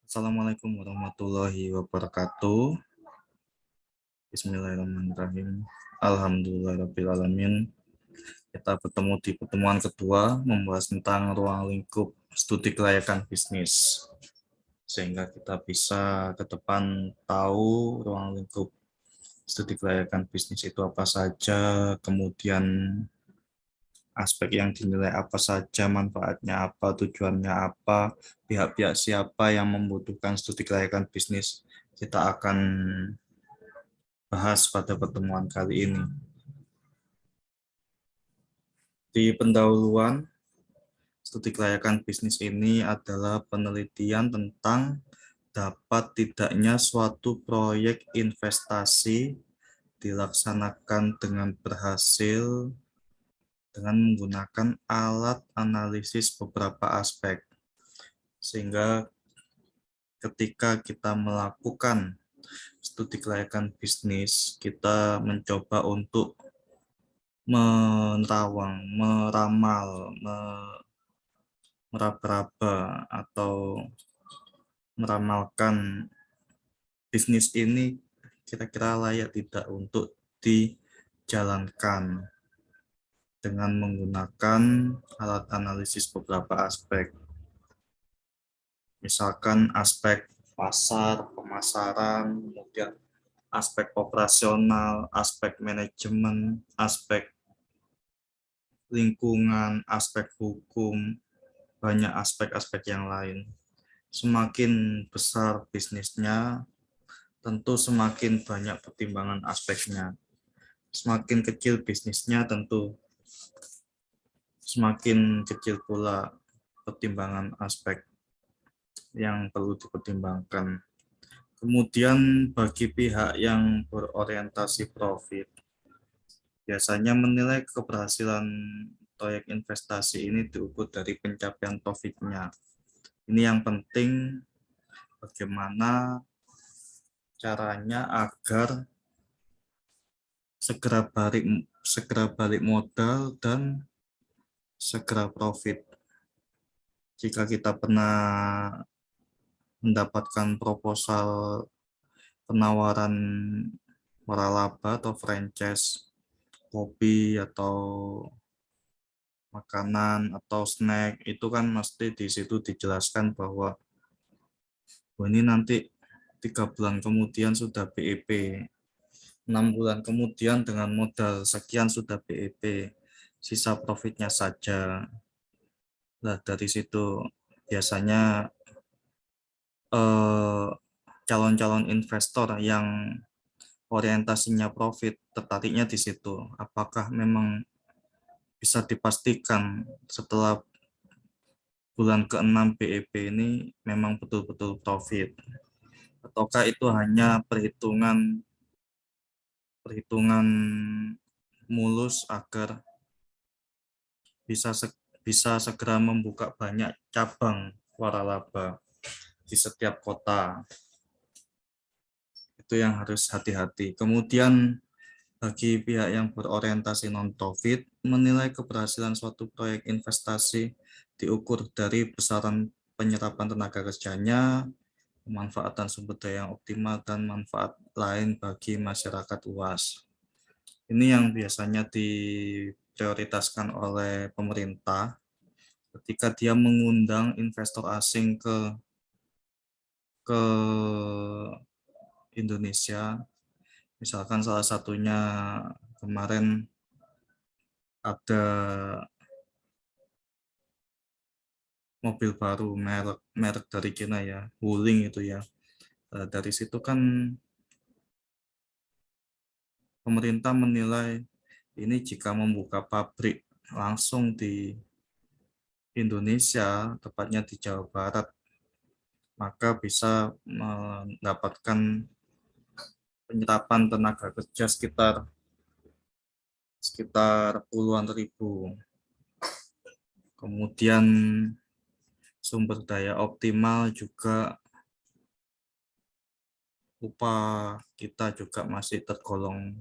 Assalamualaikum warahmatullahi wabarakatuh. Bismillahirrahmanirrahim. Alhamdulillahirrahmanirrahim. Kita bertemu di pertemuan kedua membahas tentang ruang lingkup studi kelayakan bisnis. Sehingga kita bisa ke depan tahu ruang lingkup studi kelayakan bisnis itu apa saja, kemudian aspek yang dinilai apa saja, manfaatnya apa, tujuannya apa, pihak-pihak siapa yang membutuhkan studi kelayakan bisnis. Kita akan bahas pada pertemuan kali ini. Di pendahuluan, studi kelayakan bisnis ini adalah penelitian tentang dapat tidaknya suatu proyek investasi dilaksanakan dengan berhasil dengan menggunakan alat analisis beberapa aspek. Sehingga ketika kita melakukan studi kelayakan bisnis, kita mencoba untuk menerawang, meramal, meraba-raba atau meramalkan bisnis ini kira-kira layak tidak untuk dijalankan dengan menggunakan alat analisis beberapa aspek. Misalkan aspek pasar, pemasaran, kemudian aspek operasional, aspek manajemen, aspek lingkungan, aspek hukum, banyak aspek-aspek yang lain. Semakin besar bisnisnya, tentu semakin banyak pertimbangan aspeknya. Semakin kecil bisnisnya, tentu semakin kecil pula pertimbangan aspek yang perlu dipertimbangkan. Kemudian bagi pihak yang berorientasi profit, biasanya menilai keberhasilan proyek investasi ini diukur dari pencapaian profitnya. Ini yang penting, bagaimana caranya agar segera balik modal dan segera profit. Jika kita pernah mendapatkan proposal penawaran waralaba atau franchise kopi atau makanan atau snack, itu kan mesti di situ dijelaskan bahwa ini nanti 3 bulan kemudian sudah BEP, 6 bulan kemudian dengan modal sekian sudah BEP, sisa profitnya saja. Nah, dari situ biasanya calon-calon investor yang orientasinya profit tertariknya di situ. Apakah memang bisa dipastikan setelah bulan ke-6 BEP ini memang betul-betul profit? Ataukah itu hanya perhitungan mulus agar bisa bisa segera membuka banyak cabang waralaba di setiap kota? Itu yang harus hati-hati. Kemudian bagi pihak yang berorientasi non-profit, menilai keberhasilan suatu proyek investasi diukur dari besaran penyerapan tenaga kerjanya, pemanfaatan sumber daya yang optimal, dan manfaat lain bagi masyarakat luas. Ini yang biasanya diprioritaskan oleh pemerintah ketika dia mengundang investor asing ke Indonesia. Misalkan salah satunya kemarin ada mobil baru merek merek dari Cina ya, Wuling itu ya. Dari situ kan pemerintah menilai ini jika membuka pabrik langsung di Indonesia, tepatnya di Jawa Barat, maka bisa mendapatkan penyerapan tenaga kerja sekitar puluhan ribu. Kemudian sumber daya optimal juga, upah kita juga masih tergolong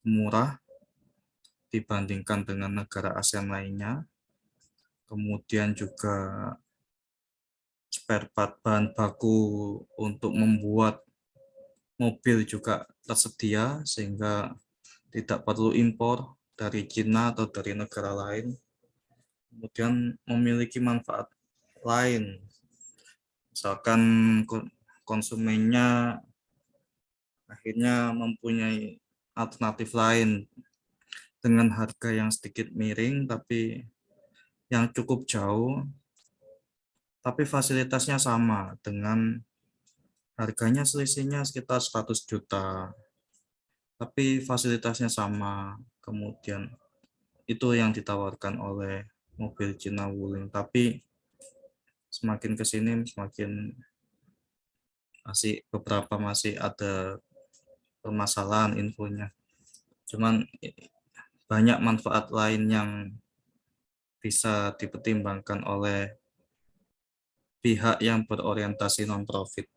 murah dibandingkan dengan negara ASEAN lainnya. Kemudian juga spare part bahan baku untuk membuat mobil juga tersedia sehingga tidak perlu impor dari Cina atau dari negara lain. Kemudian memiliki manfaat lain, misalkan konsumennya akhirnya mempunyai alternatif lain dengan harga yang sedikit miring tapi yang cukup jauh, tapi fasilitasnya sama dengan harganya selisihnya sekitar 100 juta, tapi fasilitasnya sama. Kemudian itu yang ditawarkan oleh mobil Cina Wuling, tapi semakin ke sini semakin masih ada permasalahan infonya. Cuman banyak manfaat lain yang bisa dipertimbangkan oleh pihak yang berorientasi non-profit.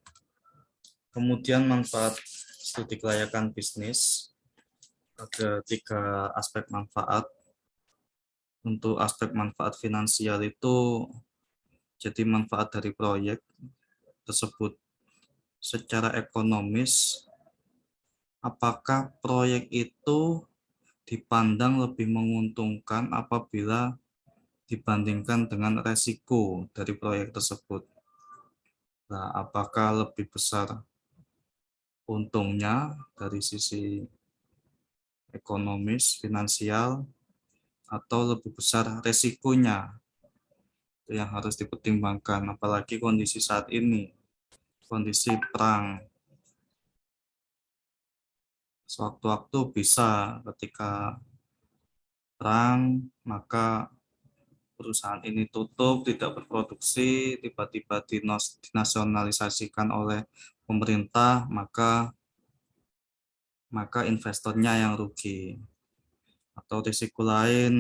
Kemudian manfaat studi kelayakan bisnis, ada 3 aspek manfaat. Untuk aspek manfaat finansial itu jadi manfaat dari proyek tersebut secara ekonomis, apakah proyek itu dipandang lebih menguntungkan apabila dibandingkan dengan resiko dari proyek tersebut. Nah, apakah lebih besar untungnya dari sisi ekonomis, finansial, atau lebih besar resikonya? Itu yang harus dipertimbangkan, apalagi kondisi saat ini, kondisi perang. Sewaktu-waktu bisa ketika perang, maka perusahaan ini tutup, tidak berproduksi, tiba-tiba dinasionalisasikan oleh pemerintah, maka investornya yang rugi. Atau risiko lain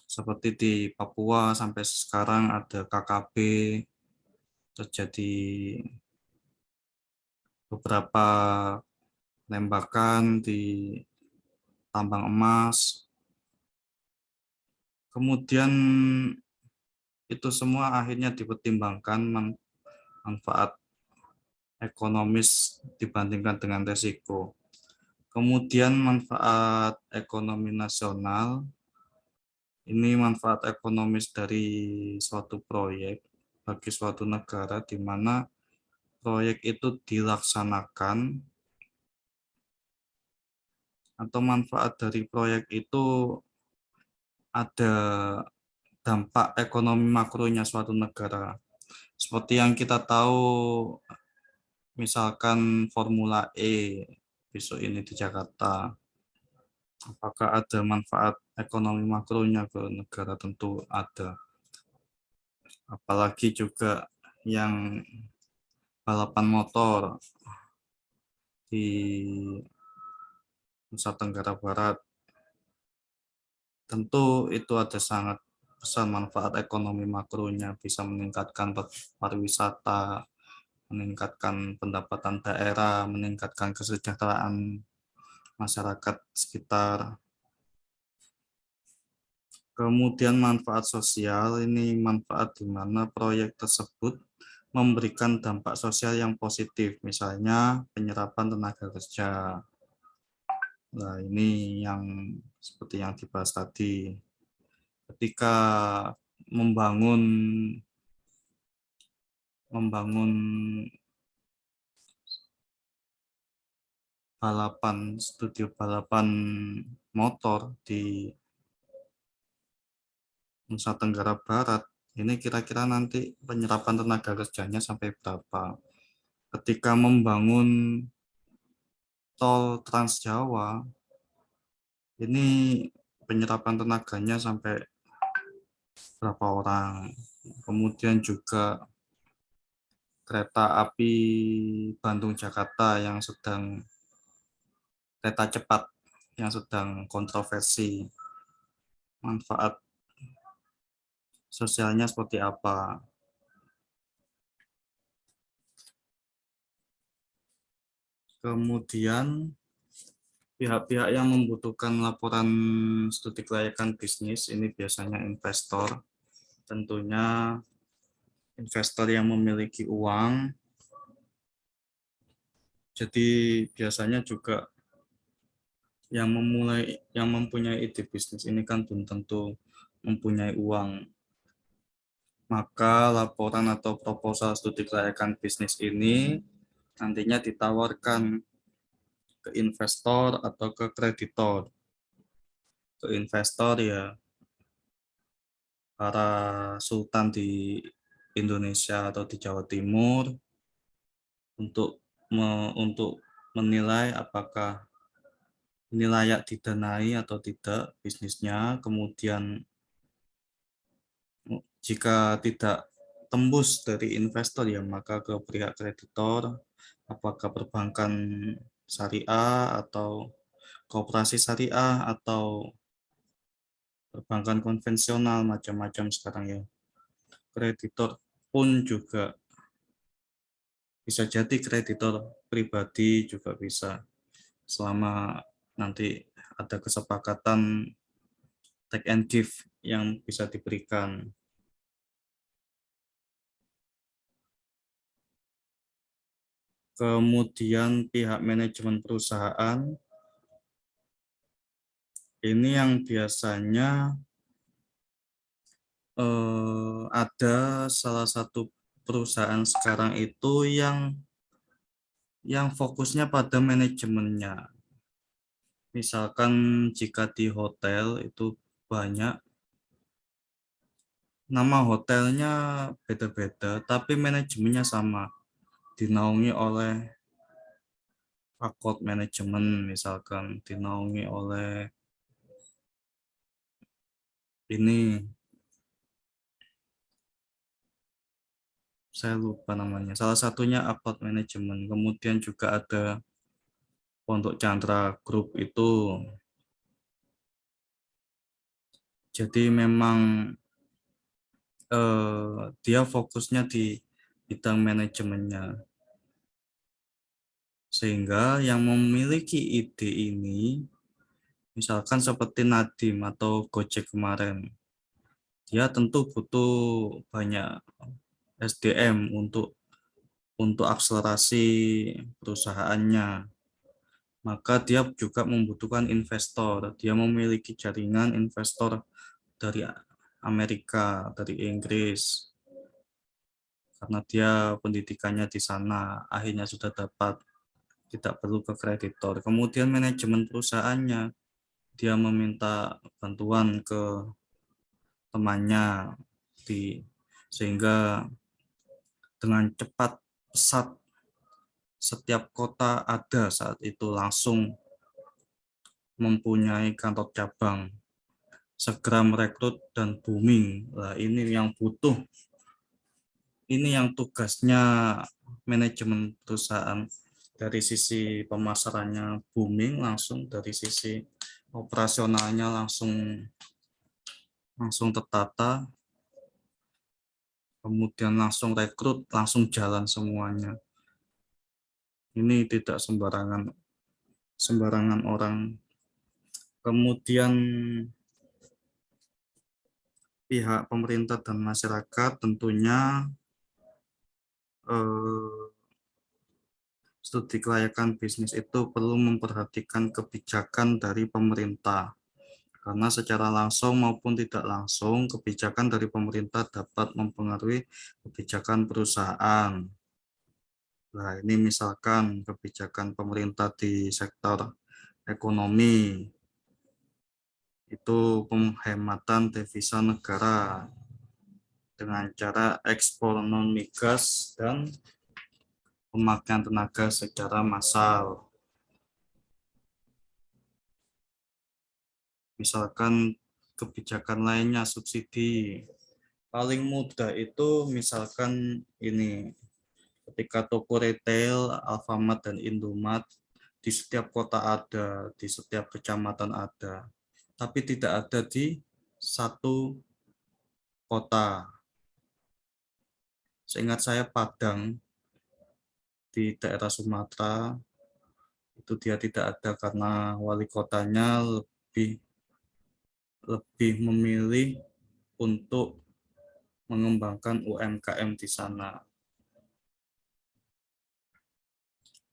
seperti di Papua sampai sekarang ada KKB, terjadi beberapa penembakan di tambang emas. Kemudian itu semua akhirnya dipertimbangkan manfaat ekonomis dibandingkan dengan risiko. Kemudian manfaat ekonomi nasional, ini manfaat ekonomis dari suatu proyek bagi suatu negara di mana proyek itu dilaksanakan atau manfaat dari proyek itu ada dampak ekonomi makronya suatu negara. Seperti yang kita tahu, misalkan Formula E besok ini di Jakarta, apakah ada manfaat ekonomi makronya ke negara? Tentu ada. Apalagi juga yang balapan motor di Nusa Tenggara Barat, tentu itu ada sangat besar manfaat ekonomi makronya, bisa meningkatkan pariwisata, meningkatkan pendapatan daerah, meningkatkan kesejahteraan masyarakat sekitar. Kemudian manfaat sosial, ini manfaat di mana proyek tersebut memberikan dampak sosial yang positif, misalnya penyerapan tenaga kerja. Nah, ini yang seperti yang dibahas tadi. Ketika membangun studio balapan motor di Nusa Tenggara Barat, ini kira-kira nanti penyerapan tenaga kerjanya sampai berapa? Ketika membangun tol Trans Jawa, ini penyerapan tenaganya sampai berapa orang? Kemudian juga kereta api Bandung-Jakarta yang sedang kereta cepat yang sedang kontroversi, manfaat sosialnya seperti apa? Kemudian pihak-pihak yang membutuhkan laporan studi kelayakan bisnis ini biasanya investor. Tentunya investor yang memiliki uang. Jadi biasanya juga yang mempunyai ide bisnis ini kan belum tentu mempunyai uang. Maka laporan atau proposal studi kelayakan bisnis ini nantinya ditawarkan ke investor atau ke kreditor. Ke investor ya para sultan di Indonesia atau di Jawa Timur untuk menilai apakah ini layak didanai atau tidak bisnisnya. Kemudian jika tidak tembus dari investor ya maka ke pihak kreditor, apakah perbankan syariah atau koperasi syariah atau perbankan konvensional, macam-macam sekarang ya. Kreditor pun juga bisa jadi kreditor pribadi juga bisa, selama nanti ada kesepakatan take and give yang bisa diberikan. Kemudian pihak manajemen perusahaan ini yang biasanya ada salah satu perusahaan sekarang itu yang fokusnya pada manajemennya. Misalkan jika di hotel itu banyak nama hotelnya beda-beda, tapi manajemennya sama, dinaungi oleh Akot Manajemen, misalkan dinaungi oleh ini, saya lupa namanya. Salah satunya Akot Manajemen. Kemudian juga ada Pondok Chandra Group itu. Jadi memang dia fokusnya di bidang manajemennya. Sehingga yang memiliki ide ini, misalkan seperti Nadiem atau Gojek kemarin, dia tentu butuh banyak SDM untuk akselerasi perusahaannya. Maka dia juga membutuhkan investor. Dia memiliki jaringan investor dari Amerika, dari Inggris, karena dia pendidikannya di sana, akhirnya sudah dapat, tidak perlu ke kreditor. Kemudian manajemen perusahaannya, dia meminta bantuan ke temannya, sehingga dengan cepat, pesat, setiap kota ada saat itu langsung mempunyai kantor cabang, segera merekrut dan booming. Nah, ini yang tugasnya manajemen perusahaan. Dari sisi pemasarannya booming, langsung dari sisi operasionalnya langsung tertata, kemudian langsung rekrut, langsung jalan semuanya. Ini tidak sembarangan orang. Kemudian pihak pemerintah dan masyarakat tentunya studi kelayakan bisnis itu perlu memperhatikan kebijakan dari pemerintah. Karena secara langsung maupun tidak langsung, kebijakan dari pemerintah dapat mempengaruhi kebijakan perusahaan. Nah, ini misalkan kebijakan pemerintah di sektor ekonomi, itu penghematan devisa negara dengan cara ekspor non-migas dan pemakaian tenaga secara massal. Misalkan kebijakan lainnya, subsidi. Paling mudah itu misalkan ini, ketika toko retail, Alfamart dan Indomart di setiap kota ada, di setiap kecamatan ada, tapi tidak ada di satu kota. Seingat saya Padang di daerah Sumatera itu dia tidak ada karena wali kotanya lebih lebih memilih untuk mengembangkan UMKM di sana.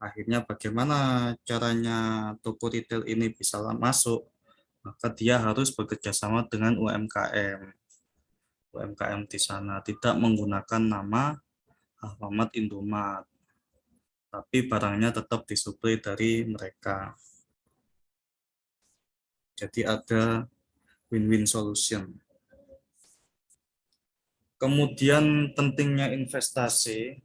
Akhirnya bagaimana caranya toko retail ini bisa masuk? Maka dia harus bekerja sama dengan UMKM. UMKM di sana tidak menggunakan nama Alfamart Indomart, tapi barangnya tetap disuplai dari mereka. Jadi ada win-win solution. Kemudian pentingnya investasi,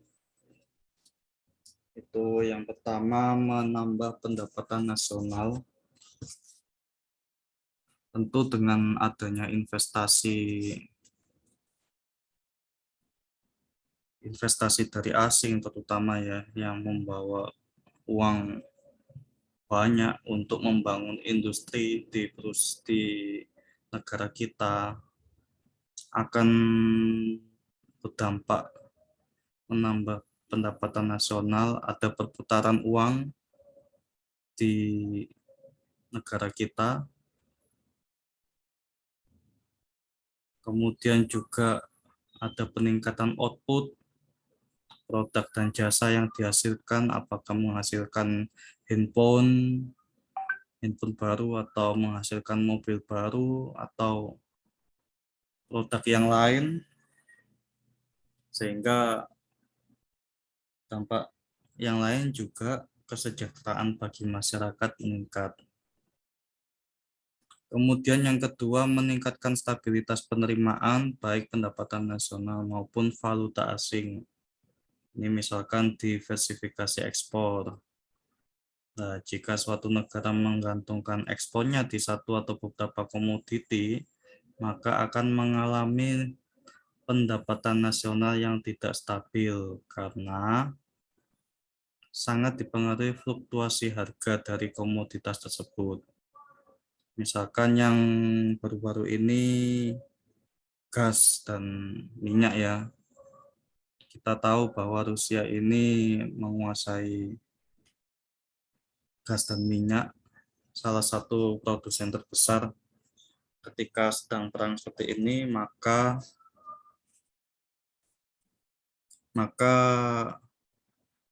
itu yang pertama menambah pendapatan nasional. Tentu dengan adanya investasi dari asing terutama ya, yang membawa uang banyak untuk membangun industri di negara kita, akan berdampak menambah pendapatan nasional, ada perputaran uang di negara kita. Kemudian juga ada peningkatan output produk dan jasa yang dihasilkan, apakah menghasilkan handphone baru atau menghasilkan mobil baru atau produk yang lain, sehingga dampak yang lain juga kesejahteraan bagi masyarakat meningkat. Kemudian yang kedua, meningkatkan stabilitas penerimaan baik pendapatan nasional maupun valuta asing. Ini misalkan diversifikasi ekspor. Nah, jika suatu negara menggantungkan ekspornya di satu atau beberapa komoditi, maka akan mengalami pendapatan nasional yang tidak stabil karena sangat dipengaruhi fluktuasi harga dari komoditas tersebut. Misalkan yang baru-baru ini gas dan minyak ya. Kita tahu bahwa Rusia ini menguasai gas dan minyak, salah satu produsen terbesar. Ketika sedang perang seperti ini, maka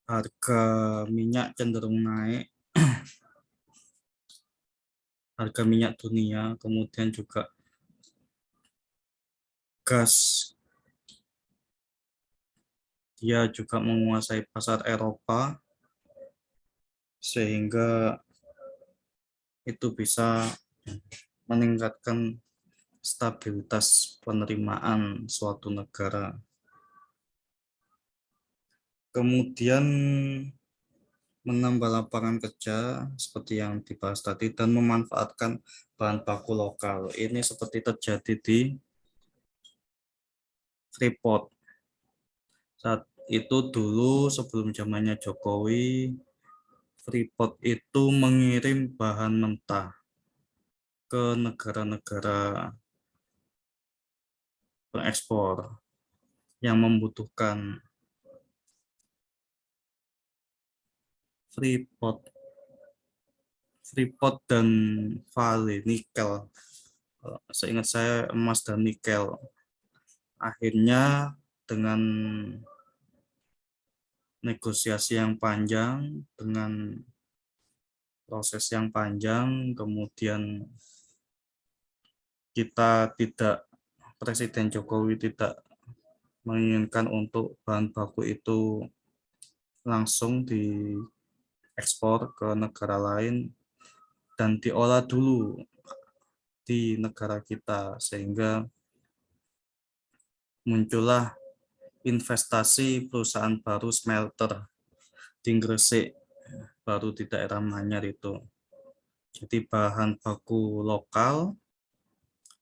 harga minyak cenderung naik, harga minyak dunia, kemudian juga gas, dia juga menguasai pasar Eropa, sehingga itu bisa meningkatkan stabilitas penerimaan suatu negara. Kemudian menambah lapangan kerja seperti yang dibahas tadi dan memanfaatkan bahan baku lokal. Ini seperti terjadi di Freeport. Saat itu dulu sebelum zamannya Jokowi, Freeport itu mengirim bahan mentah ke negara-negara pengekspor yang membutuhkan. Freeport dan Vale nikel. Seingat saya emas dan nikel. Akhirnya dengan negosiasi yang panjang, dengan proses yang panjang, kemudian Presiden Jokowi tidak menginginkan untuk bahan baku itu langsung diekspor ke negara lain dan diolah dulu di negara kita, sehingga muncullah investasi perusahaan baru smelter di Gresik, baru di daerah Manyar itu. Jadi bahan baku lokal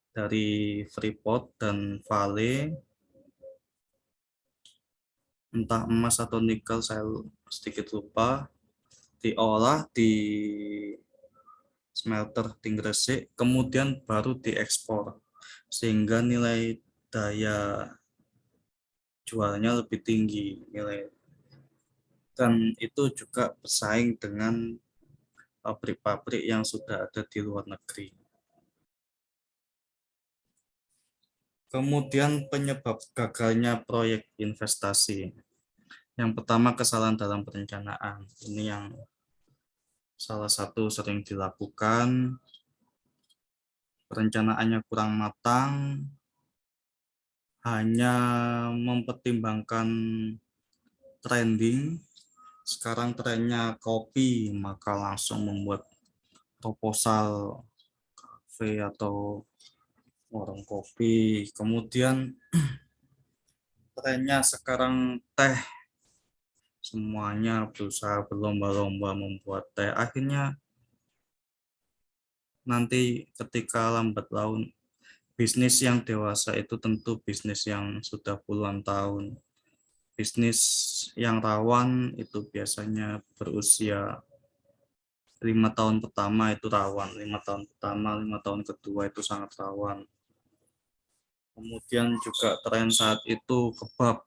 dari Freeport dan Vale, entah emas atau nikel, saya sedikit lupa, diolah di smelter di Gresik, kemudian baru diekspor, sehingga nilai daya jualnya lebih tinggi, dan itu juga bersaing dengan pabrik-pabrik yang sudah ada di luar negeri. Kemudian penyebab gagalnya proyek investasi. Yang pertama, kesalahan dalam perencanaan. Ini yang salah satu sering dilakukan, perencanaannya kurang matang, hanya mempertimbangkan trending. Sekarang trennya kopi, maka langsung membuat proposal kafe atau warung kopi. Kemudian trennya sekarang teh, semuanya berusaha berlomba-lomba membuat teh. Akhirnya nanti ketika lambat laun, bisnis yang dewasa itu tentu bisnis yang sudah puluhan tahun. Bisnis yang rawan itu biasanya berusia 5 tahun pertama itu rawan, 5 tahun pertama, 5 tahun kedua itu sangat rawan. Kemudian juga tren saat itu kebab,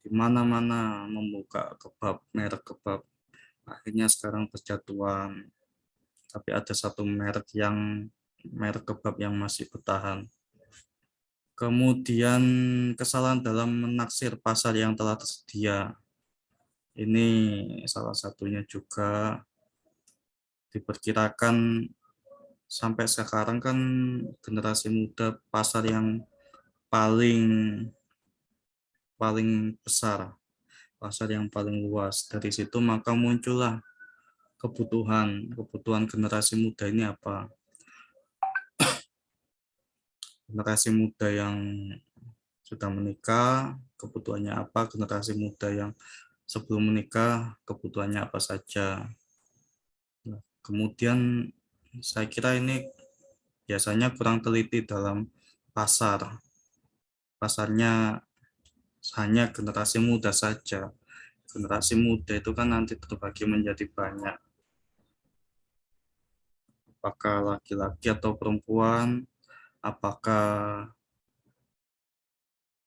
di mana-mana membuka kebab, merek kebab. Akhirnya sekarang berjatuhan, tapi ada satu merek kebab yang masih bertahan. Kemudian kesalahan dalam menaksir pasar yang telah tersedia. Ini salah satunya juga diperkirakan sampai sekarang kan generasi muda pasar yang paling paling besar, pasar yang paling luas. Dari situ maka muncullah kebutuhan generasi muda ini apa? Generasi muda yang sudah menikah, kebutuhannya apa? Generasi muda yang sebelum menikah, kebutuhannya apa saja? Nah, kemudian saya kira ini biasanya kurang teliti dalam pasar. Pasarnya hanya generasi muda saja. Generasi muda itu kan nanti terbagi menjadi banyak. Apakah laki-laki atau perempuan, apakah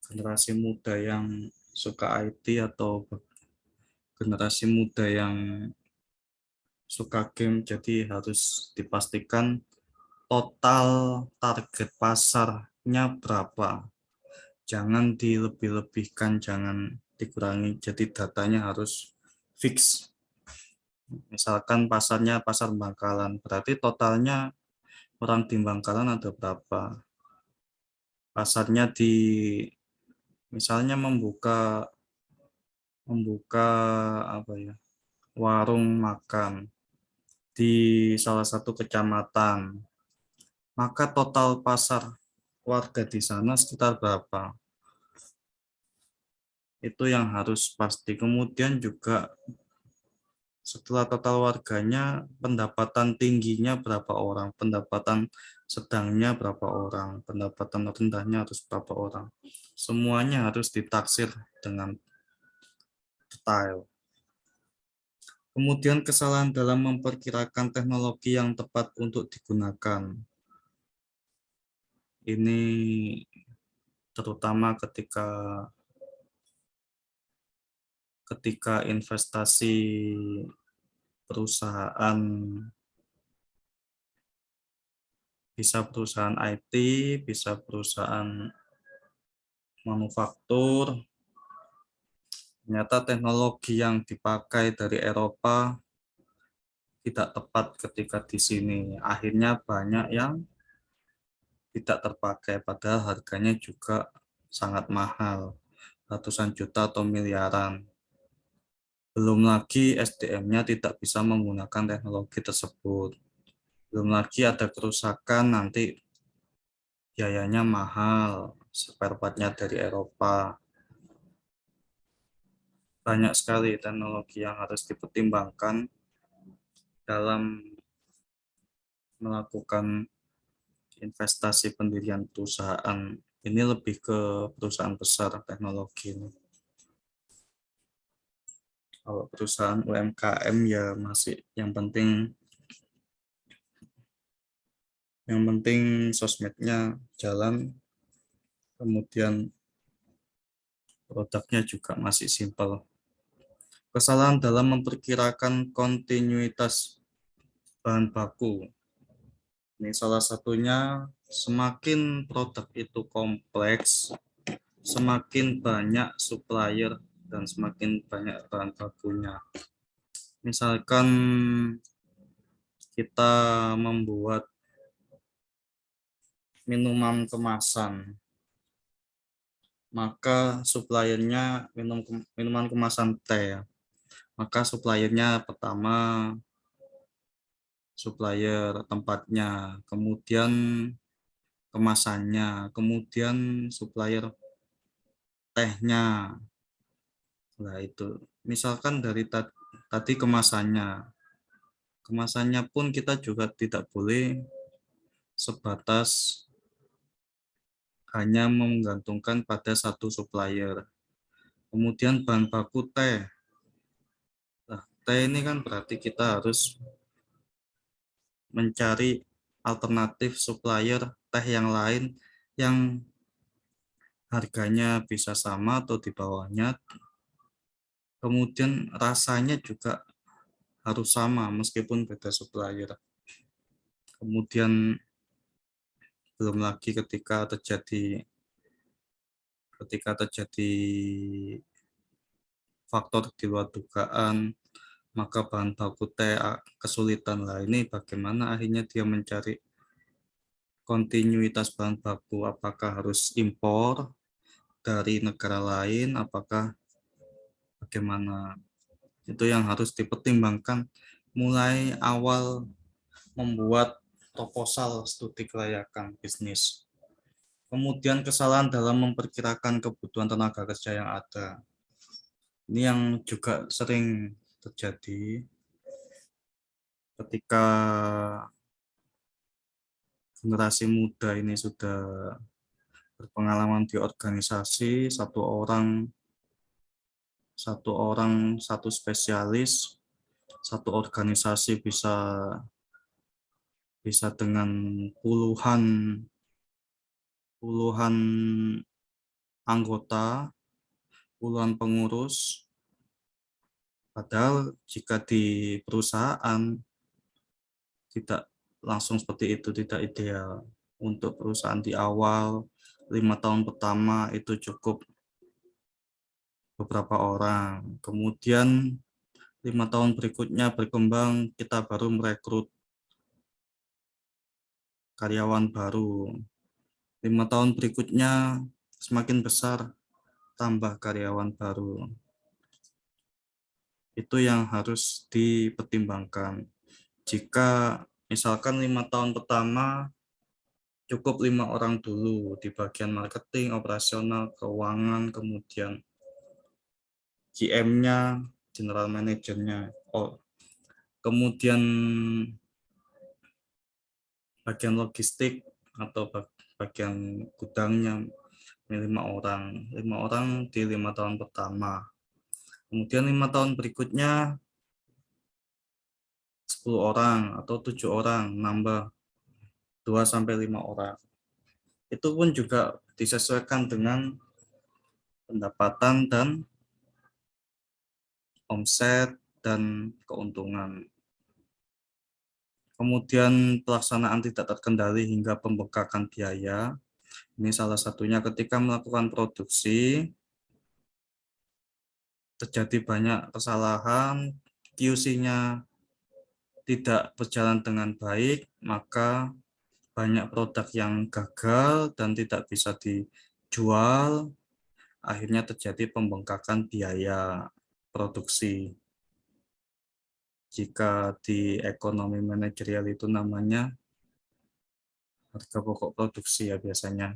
generasi muda yang suka IT atau generasi muda yang suka game. Jadi harus dipastikan total target pasarnya berapa. Jangan dilebih-lebihkan, jangan dikurangi. Jadi datanya harus fix. Misalkan pasarnya pasar Bangkalan, berarti totalnya orang di Bangkalan ada berapa. Pasarnya di misalnya membuka membuka apa ya, warung makan di salah satu kecamatan, maka total pasar warga di sana sekitar berapa? Itu yang harus pasti. Kemudian juga setelah total warganya, pendapatan tingginya berapa orang, pendapatan sedangnya berapa orang, pendapatan rendahnya harus berapa orang. Semuanya harus ditaksir dengan detail. Kemudian kesalahan dalam memperkirakan teknologi yang tepat untuk digunakan. Ini terutama ketika investasi perusahaan, bisa perusahaan IT, bisa perusahaan manufaktur. Ternyata teknologi yang dipakai dari Eropa tidak tepat ketika di sini. Akhirnya banyak yang tidak terpakai, padahal harganya juga sangat mahal, ratusan juta atau miliaran. Belum lagi SDM-nya tidak bisa menggunakan teknologi tersebut. Belum lagi ada kerusakan, nanti biayanya mahal, spare part-nya dari Eropa. Banyak sekali teknologi yang harus dipertimbangkan dalam melakukan investasi pendirian perusahaan. Ini lebih ke perusahaan besar teknologi. Kalau perusahaan UMKM ya masih yang penting sosmednya jalan, kemudian produknya juga masih simpel. Kesalahan dalam memperkirakan kontinuitas bahan baku. Ini salah satunya Semakin produk itu kompleks, semakin banyak supplier dan semakin banyak bahan bakunya. Misalkan kita membuat minuman kemasan, maka suppliernya minuman kemasan teh. Maka suppliernya pertama supplier tempatnya, kemudian kemasannya, kemudian supplier tehnya. Nah, itu misalkan dari tadi kemasannya. Kemasannya pun kita juga tidak boleh sebatas hanya menggantungkan pada satu supplier. Kemudian bahan baku teh. Nah, teh ini kan berarti kita harus mencari alternatif supplier teh yang lain yang harganya bisa sama atau di bawahnya. Kemudian rasanya juga harus sama meskipun beda supplier. Kemudian belum lagi ketika terjadi faktor di luar dugaan, maka bahan baku teh kesulitan lah. Ini bagaimana akhirnya dia mencari kontinuitas bahan baku, apakah harus impor dari negara lain, apakah bagaimana. Itu yang harus dipertimbangkan mulai awal membuat proposal studi kelayakan bisnis. Kemudian kesalahan dalam memperkirakan kebutuhan tenaga kerja yang ada. Ini yang juga sering terjadi ketika generasi muda ini sudah berpengalaman di organisasi, satu spesialis, satu organisasi bisa bisa dengan puluhan puluhan anggota, puluhan pengurus. Padahal jika di perusahaan tidak langsung seperti itu, tidak ideal. Untuk perusahaan di awal 5 tahun pertama itu cukup beberapa orang. Kemudian 5 tahun berikutnya berkembang, kita baru merekrut karyawan baru. 5 tahun berikutnya semakin besar, tambah karyawan baru. Itu yang harus dipertimbangkan. Jika misalkan 5 tahun pertama cukup 5 orang dulu di bagian marketing, operasional, keuangan, kemudian GM-nya, general manager-nya. Oh, kemudian bagian logistik atau bagian gudangnya 5 orang di 5 tahun pertama. Kemudian 5 tahun berikutnya 10 orang atau 7 orang, nambah 2-5 orang. Itu pun juga disesuaikan dengan pendapatan dan omset dan keuntungan. Kemudian pelaksanaan tidak terkendali hingga pembengkakan biaya. Ini salah satunya ketika melakukan produksi, terjadi banyak kesalahan, QC-nya tidak berjalan dengan baik, maka banyak produk yang gagal dan tidak bisa dijual, akhirnya terjadi pembengkakan biaya produksi. Jika di ekonomi manajerial itu namanya harga pokok produksi ya biasanya.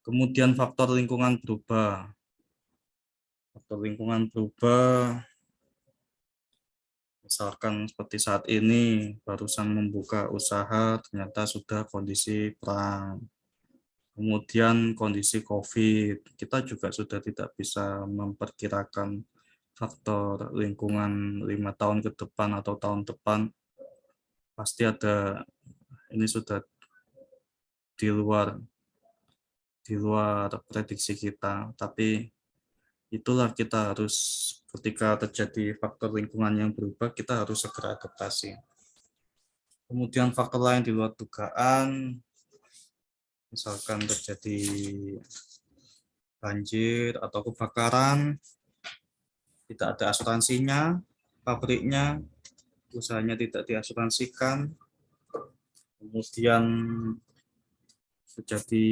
Kemudian faktor lingkungan berubah. Faktor lingkungan berubah, misalkan seperti saat ini, barusan membuka usaha, ternyata sudah kondisi perang. Kemudian kondisi COVID, kita juga sudah tidak bisa memperkirakan faktor lingkungan 5 tahun ke depan atau tahun depan. Pasti ada, ini sudah di luar prediksi kita, tapi itulah kita harus ketika terjadi faktor lingkungan yang berubah, kita harus segera adaptasi. Kemudian faktor lain di luar dugaan, misalkan terjadi banjir atau kebakaran, tidak ada asuransinya, pabriknya, usahanya tidak diasuransikan, kemudian terjadi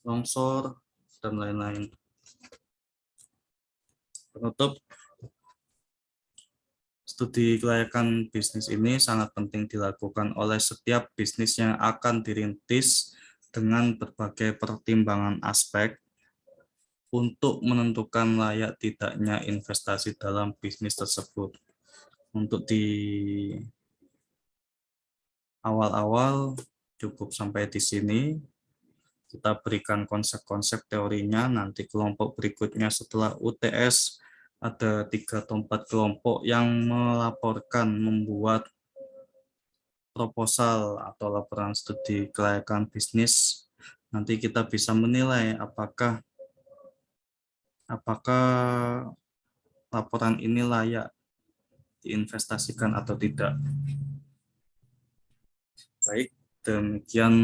longsor, dan lain-lain. Penutup, studi kelayakan bisnis ini sangat penting dilakukan oleh setiap bisnis yang akan dirintis dengan berbagai pertimbangan aspek untuk menentukan layak tidaknya investasi dalam bisnis tersebut. Untuk di awal-awal cukup sampai di sini. Kita berikan konsep-konsep teorinya, nanti kelompok berikutnya setelah UTS ada 3 atau 4 kelompok yang melaporkan membuat proposal atau laporan studi kelayakan bisnis. Nanti kita bisa menilai apakah laporan ini layak diinvestasikan atau tidak. Baik, demikian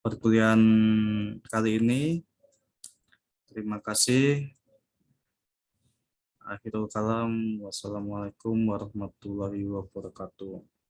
perkuliahan kali ini. Terima kasih. Akhirul kalam. Wassalamualaikum warahmatullahi wabarakatuh.